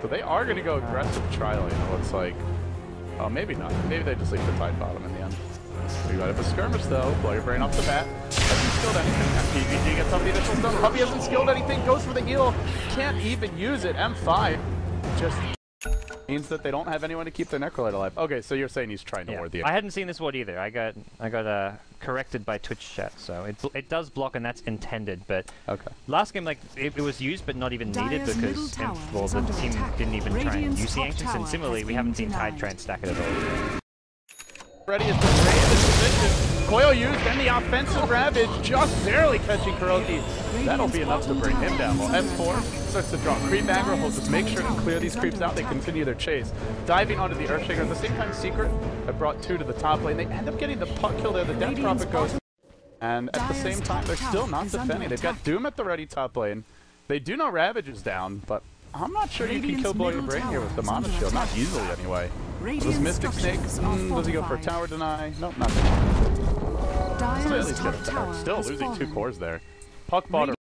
So they are going to go aggressive tri lane, it looks like. Oh, maybe not. Maybe they just leave the Tide bottom in the end. We got a skirmish though. Blow your brain off the bat. Hasn't skilled anything. And PGG gets off the initial stun. Puppy hasn't skilled anything. Goes for the heal. Can't even use it. M5 just means that they don't have anyone to keep their Necrolite alive. Okay, so you're saying he's trying to ward the. I hadn't seen this ward either. I got corrected by Twitch chat, so it does block and that's intended. But last game, like it was used but not even needed because the team didn't even try and use the Ancients, and similarly we haven't seen Tide try and stack it at all. Ready is the Ray in this position. Coil used and the offensive Ravage just barely catching Kuroki. That'll be enough to bring him down. While S4 starts to draw creep aggro, he'll just make sure to clear these creeps out. They continue their chase. Diving onto the Earthshaker. At the same time, Secret have brought 2 to the top lane. They end up getting the puck kill there. The Death Prophet goes. And at the same time, they're still not defending. They've got Doom at the ready top lane. They do know Ravage is down, but I'm not sure you can kill Blow Your Brain here with the Mana Shield. Not easily, anyway. Well, this Mystic Snake, does he go for a tower deny? Nope, not Still at least get a tower. Still losing 2 cores there. Puck bought.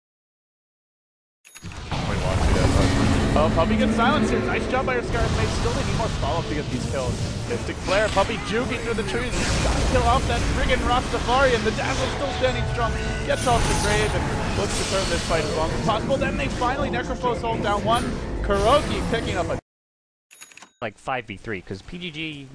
Oh, Puppy gets silenced here. Nice job by her Scarf Mate. Still they need more follow-up to get these kills. Mystic Flare, Puppy juking through the trees. Gotta kill off that friggin' Rastafarian. The Dazzle's still standing strong. Gets off the grave and looks to turn this fight as long as possible. Then they finally Necrophos hold down 1. Kuroki picking up a like 5v3 because PGG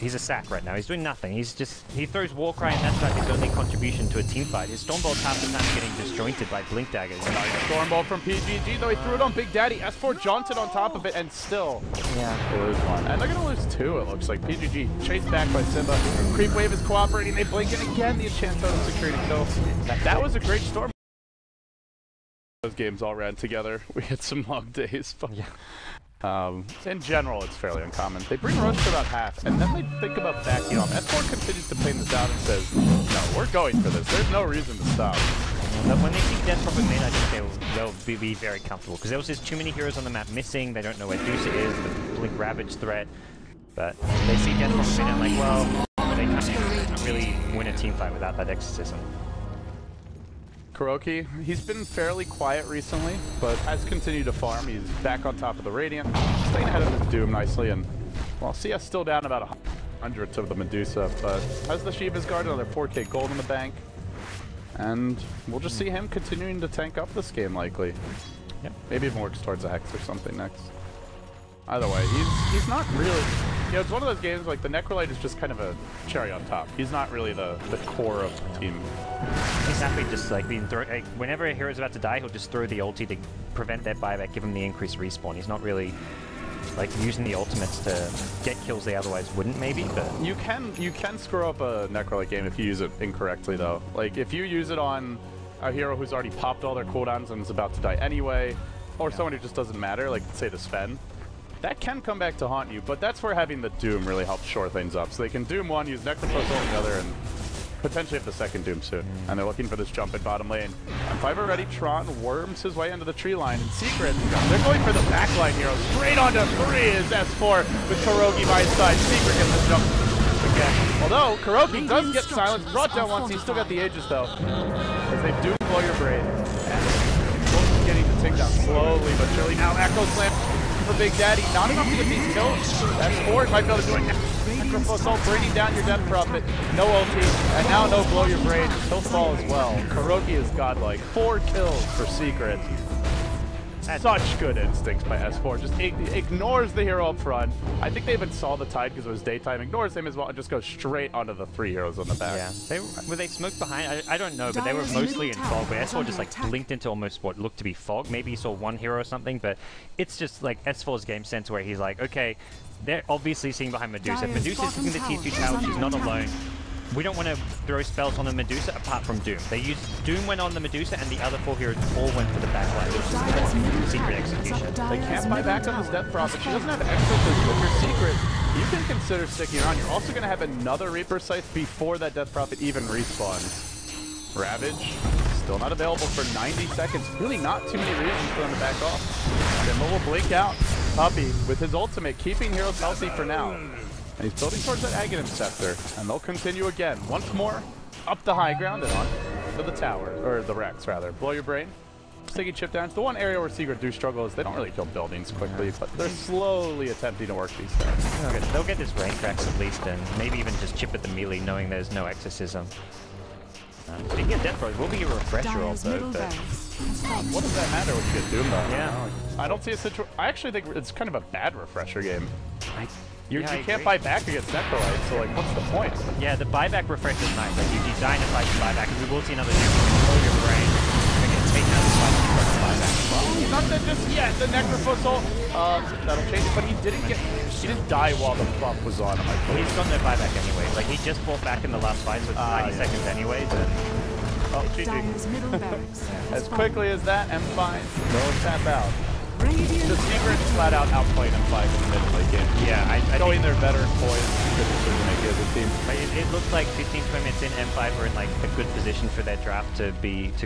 he's a sack right now. He's doing nothing. He throws Warcry and that's like his only contribution to a team fight. His Stormbolt's half the time getting disjointed by Blink Daggers. Nice Stormbolt from PGG though. He threw it on Big Daddy. S4 jaunted on top of it and still they lose 1. And they're gonna lose 2 it looks like. PGG chased back by Simba. Creep Wave is cooperating. They blink and again the enchant totem securing a kill. That was a great storm. Those games all ran together. We had some long days, but in general, it's fairly uncommon. They bring Rush to about half, and then they think about backing off. S4 continues to play this out and says, no, we're going for this. There's no reason to stop. But when they see Death Prophet mid, I think they'll be very comfortable, because there was just too many heroes on the map missing. They don't know where Deuce is, the Blink Ravage threat. But they see Death Prophet mid and like, well, they can't really win a team fight without that exorcism. Kuroki, he's been fairly quiet recently, but has continued to farm. He's back on top of the Radiant, staying ahead of his Doom nicely, and well, CS still down about 100 to the Medusa, but has the Shiva's Guard, another 4k gold in the bank, and we'll just see him continuing to tank up this game likely. Yep. Maybe even works towards a Hex or something next. Either way, he's not really, you know, it's one of those games like the Necrolite is just kind of a cherry on top. He's not really the core of the team. He's happy just like being like, whenever a hero's about to die, he'll just throw the ulti to prevent their buyback, give him the increased respawn. He's not really like using the ultimates to get kills they otherwise wouldn't maybe, but you can screw up a Necrolite game if you use it incorrectly though. Like if you use it on a hero who's already popped all their cooldowns and is about to die anyway, or someone who just doesn't matter, like say the Sven. That can come back to haunt you, but that's where having the Doom really helps shore things up. So they can Doom 1, use Necrophos on the other, and potentially have the second Doom soon. And they're looking for this jump in bottom lane. And 5 already, Tron worms his way into the tree line. In Secret, they're going for the backline hero. Straight onto 3 is S4 with Kuroki by his side. Secret gets the jump again. Although, Kuroki does get silenced, brought down once. He's still got the Aegis though. As they do blow your brain. And getting to take down slowly but surely. Now Echo Slam for Big Daddy, not enough to get these kills. S4 might be able to do it. Necrophos ult bringing down your Death Prophet. No ulti, and now no Blow Your Brain. He'll fall as well. Kuroki is godlike. 4 kills for Secret. Such good instincts by S4. Just ignores the hero up front. I think they even saw the Tide because it was daytime. Ignores him as well and just goes straight onto the 3 heroes on the back. Yeah. Were they smoked behind? I don't know, but they were mostly in fog. But S4 just like blinked into almost what looked to be fog. Maybe he saw 1 hero or something, but it's just like S4's game sense where he's like, okay, they're obviously seeing behind Medusa. If Medusa's taking the T2 tower, she's not alone. We don't want to throw spells on the Medusa apart from Doom. They used Doom went on the Medusa and the other 4 heroes all went for the backline, which is Secret execution. They can't buy back on this Death Prophet. She doesn't have exorcism. If you're Secret, you can consider sticking around. You're also going to have another Reaper Scythe before that Death Prophet even respawns. Ravage, still not available for 90 seconds. Really not too many reasons for them to back off. Simba will blink out. Puppy, with his ultimate, keeping heroes healthy for now. And he's building towards that Aghanim Scepter, and they'll continue again. Once more, up the high ground and on to the tower, or the Rex rather. Blow Your Brain. taking chip downs. The one area where Secret do struggle is they don't really kill buildings quickly, but they're slowly attempting to work these things. They'll get this rain cracks at least, and maybe even just chip at the melee, knowing there's no exorcism. Speaking of Death Throw, it will be a refresher also, but... What does that matter when you get Doom, though? Yeah. I don't see a situation... I actually think it's kind of a bad refresher game. You can't buy back against Necrolite, so, like, what's the point? Yeah, the buyback refresher is nice. Like, you dynamite the buyback, and we will see another Ogre Brain. We're going to take out the buyback as well. Not that just yet, the Necrofussel, that'll change it, but he didn't die while the buff was on him, I believe. He's got no buyback anyways. Like, he just fought back in the last fight, so it's 90 seconds anyways, and... Oh, GG. As quickly as that, M5, no tap out. The Secret flat out outplayed M5 in the mid-late game. Yeah, I going there better poised to make it as a team. It looks like 15, 20 minutes in, M5 were in like a good position for their draft to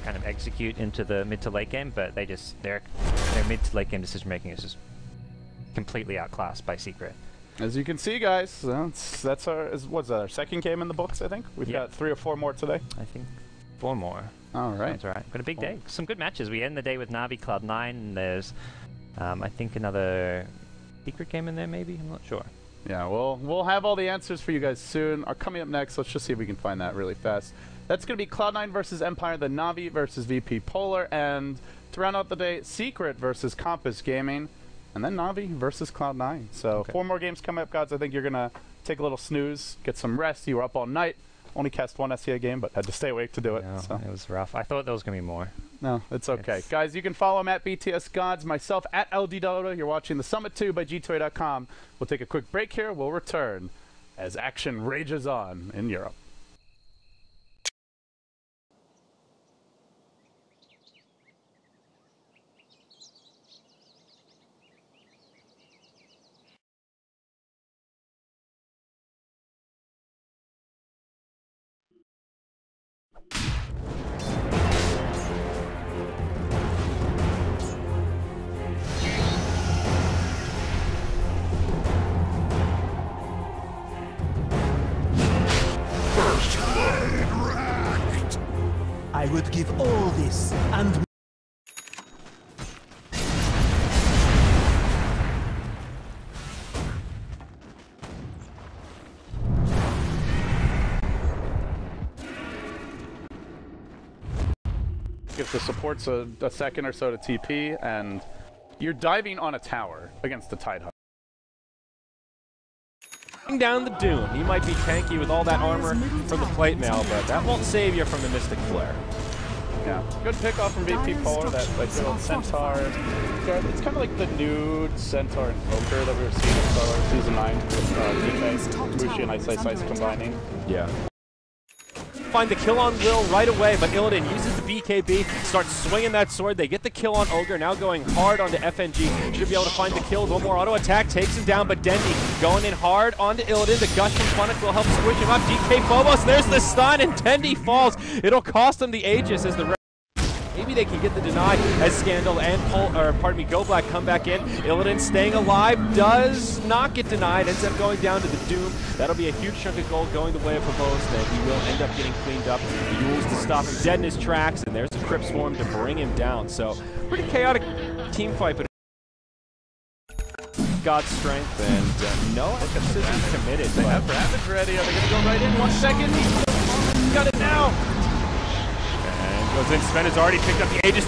kind of execute into the mid to late game, but their mid to late game decision making is just completely outclassed by Secret. As you can see, guys, that's our second game in the books. I think we've got 3 or 4 more today. I think 4 more. All right, that's all right. Got a big day. Some good matches. We end the day with Na'Vi Cloud9, and there's I think another Secret game in there. Maybe I'm not sure. Yeah, we'll have all the answers for you guys soon. Coming up next, let's just see if we can find that really fast. That's going to be Cloud9 versus Empire, then Na'Vi versus VP Polar, and to round out the day, Secret versus Compass Gaming, and then Na'Vi versus Cloud9. So 4 more games coming up, guys. I think you're going to take a little snooze, get some rest. You were up all night. Only cast 1 SCA game, but had to stay awake to do it. No, so. It was rough. I thought there was going to be more. No, it's okay. Guys, you can follow him at BTS Gods, myself at LD Dota. You're watching The Summit 2 by G2A.com. We'll take a quick break here. We'll return as action rages on in Europe. I would give all this and Gives the supports a second or so to TP, and you're diving on a tower against the Tidehunter. Down the Doom. He might be tanky with all that armor from the plate mail, but that won't save you from the Mystic Flare. Yeah, good pickoff from VP Polar, that good old Centaur. It's kind of like the nude Centaur and Ogre that we were seeing in Star Wars Season 9 with DK, Mushi, and Ice Ice Ice combining. Yeah. Find the kill on Will right away, but Illidan uses the BKB, starts swinging that sword. They get the kill on Ogre, now going hard onto FNG. Should be able to find the kill. One more auto attack, takes him down, but Dendi going in hard onto Illidan. The Gush from Funnick will help squish him up. DK Phobos, there's the stun, and Dendi falls. It'll cost him the Aegis as the maybe they can get the deny as Scandal and Go Black come back in. Illidan staying alive, does not get denied, ends up going down to the Doom. That'll be a huge chunk of gold going the way of Phobos, that he will end up getting cleaned up. The Yules to stop him dead in his tracks, and there's the Crypt Swarm to bring him down. So, pretty chaotic team fight, but God's strength and no exorcism committed. They have Ravage ready. Are they going to go right in? 1 second. He's got it now. Goes in, Sven has already picked up the Aegis.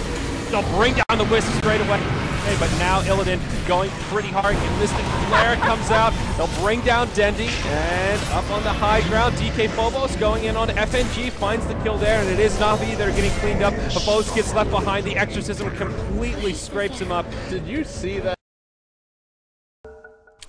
They'll bring down the Wisp straight away. Hey, but now Illidan going pretty hard. Mystic Flare comes out. They'll bring down Dendi. And up on the high ground, DK Phobos going in on FNG. Finds the kill there, and it is Na'Vi. They're getting cleaned up. Phobos gets left behind. The Exorcism completely scrapes him up. Did you see that?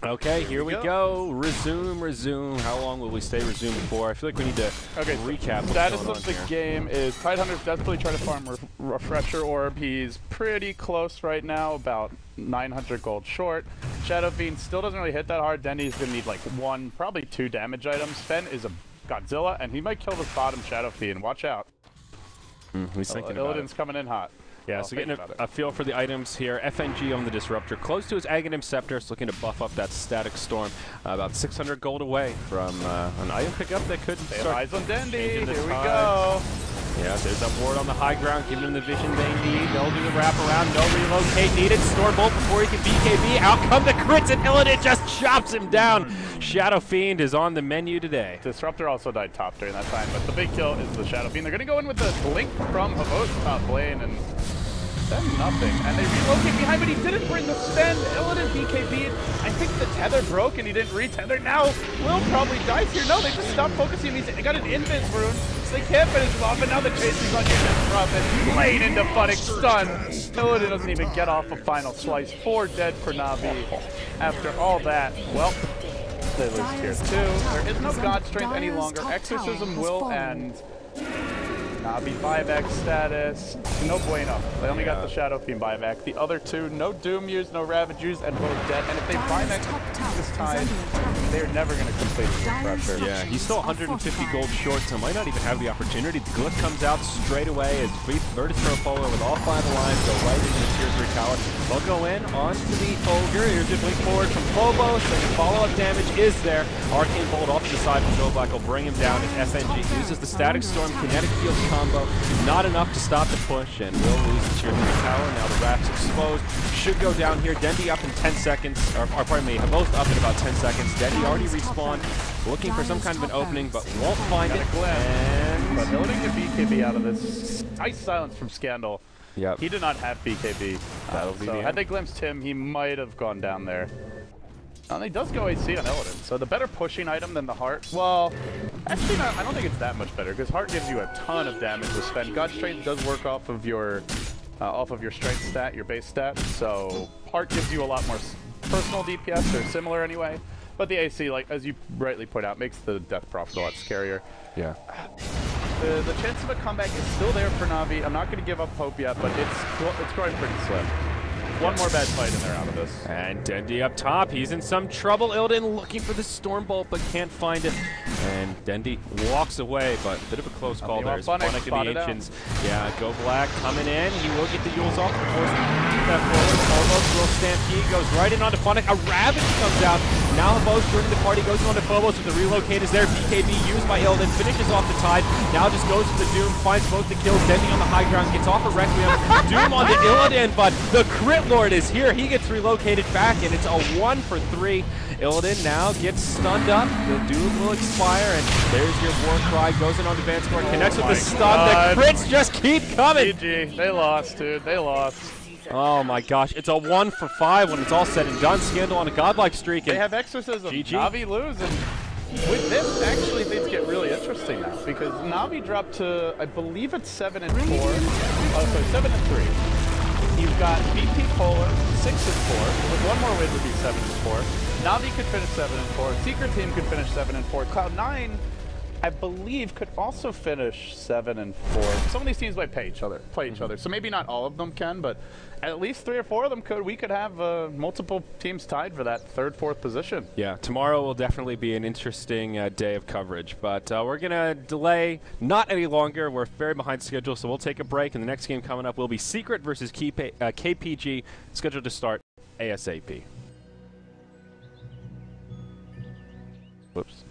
Okay, here we go. Resume. How long will we stay resumed for? I feel like we need to recap what's Status going on of the here. game is Tidehunter's desperately trying to farm Refresher Orb. He's pretty close right now, about 900 gold short. Shadow Fiend still doesn't really hit that hard. Dendy's going to need like 1, probably 2 damage items. Fen is a Godzilla, and he might kill this bottom Shadow Fiend. Watch out. He's thinking about Illidan's coming in hot. Yeah, so getting a feel for the items here. FNG on the Disruptor, close to his Aghanim Scepter, so looking to buff up that Static Storm. About 600 gold away from an item pickup that could start. Eyes on Dendy, here we go. Yeah, there's that ward on the high ground, giving them the vision they need. They'll do the wraparound, no relocate needed. Stormbolt before he can BKB. Out come the crits, and Illidan just chops him down. Shadow Fiend is on the menu today. Disruptor also died top during that time, but the big kill is the Shadow Fiend. They're going to go in with the blink from Havos top lane, and then nothing. And they relocate behind, but he didn't bring the spend. Illidan BKB'd. I think the tether broke, and he didn't re-tether. Now, Will probably dies here. No, they just stopped focusing. He's got an invis rune, so they can't finish him off, and now the chase is on your disrupt, and lane into Funnick stun. Illidan doesn't even get off a final slice. 4 dead for Na'Vi. After all that, well, they lose tier 2. There is no God Strength any longer. Exorcism, Will, and Na'Vi buyback status. No bueno. They only got the Shadow Fiend buyback. The other two, no Doom used, no Ravage used, and both dead. And if they buyback this time, they're never going to complete the pressure. Yeah, he's still 150 gold short, so might not even have the opportunity. The Glyph comes out straight away as Virtus Follower with all 5 alliance go right into the tier 3 tower. They'll go in onto the Ogre. Here's your blink forward from Phobos, and the follow-up damage is there. Arcane Bolt off to the side from Joe Black will bring him down as FNG uses the Static Storm Kinetic Field combo. Not enough to stop the push, and will lose the tier 3 tower. Now the Rat's exposed. Should go down here. Dendi up in 10 seconds, or pardon me, both up in about 10 seconds. Dendi already respawned, looking for some kind of an opening, but won't find it. And but Illidan get BKB out of this. Ice silence from Scandal. Yep. He did not have BKB. That'll be so had they glimpsed him, he might have gone down there. And he does go AC on Illidan, so the better pushing item than the Heart. Well, actually, I don't think it's that much better, because Heart gives you a ton of damage with spend. God Strength does work off of your strength stat, your base stat, so Heart gives you a lot more personal DPS, or similar anyway. But the AC, like as you rightly point out, makes the death profit a lot scarier. yeah. The chance of a comeback is still there for Na'Vi. I'm not going to give up hope yet, but it's growing pretty slim. One more bad fight and they're out of this. And Dendi up top, he's in some trouble. Illidan looking for the Stormbolt, but can't find it. And Dendi walks away, but a bit of a close call there. Funnick and the Ancients. Yeah, Go Black coming in. He will get the Yules off. Of course, keep that forward. Phobos will stampede, goes right in onto Funnick. A Ravage comes out. Now Phobos joining the party, goes onto Phobos with the relocate is there. BKB used by Illidan, finishes off the Tide. Now just goes for the Doom, finds both the kills. Dendi on the high ground, gets off a Requiem. Doom on the Illidan, but the crit Lord is here. He gets relocated back, and it's a 1 for 3. Illidan now gets stunned up. The Doom will expire, and there's your war cry. Goes in on the Vanscore, connects with the stun. God. The crits just keep coming. GG. They lost, dude. They lost. Oh my gosh, it's a 1 for 5 when it's all said and done. Scandal on a godlike streak. They have Exorcism. GG. Na'Vi lose, and with this, actually, things get really interesting now, because Na'Vi dropped to, I believe it's 7 and 4. Oh, sorry, 7 and 3. You've got BP Polar, 6 and 4. With one more win would be 7 and 4. Na'Vi could finish 7 and 4. Secret Team could finish 7 and 4. Cloud9, I believe, could also finish 7 and 4. Some of these teams might play each other. So maybe not all of them can, but at least 3 or 4 of them could. We could have multiple teams tied for that 3rd, 4th position. Yeah, tomorrow will definitely be an interesting day of coverage, but we're going to delay not any longer. We're very behind schedule, so we'll take a break, and the next game coming up will be Secret versus KPG, scheduled to start ASAP. Whoops.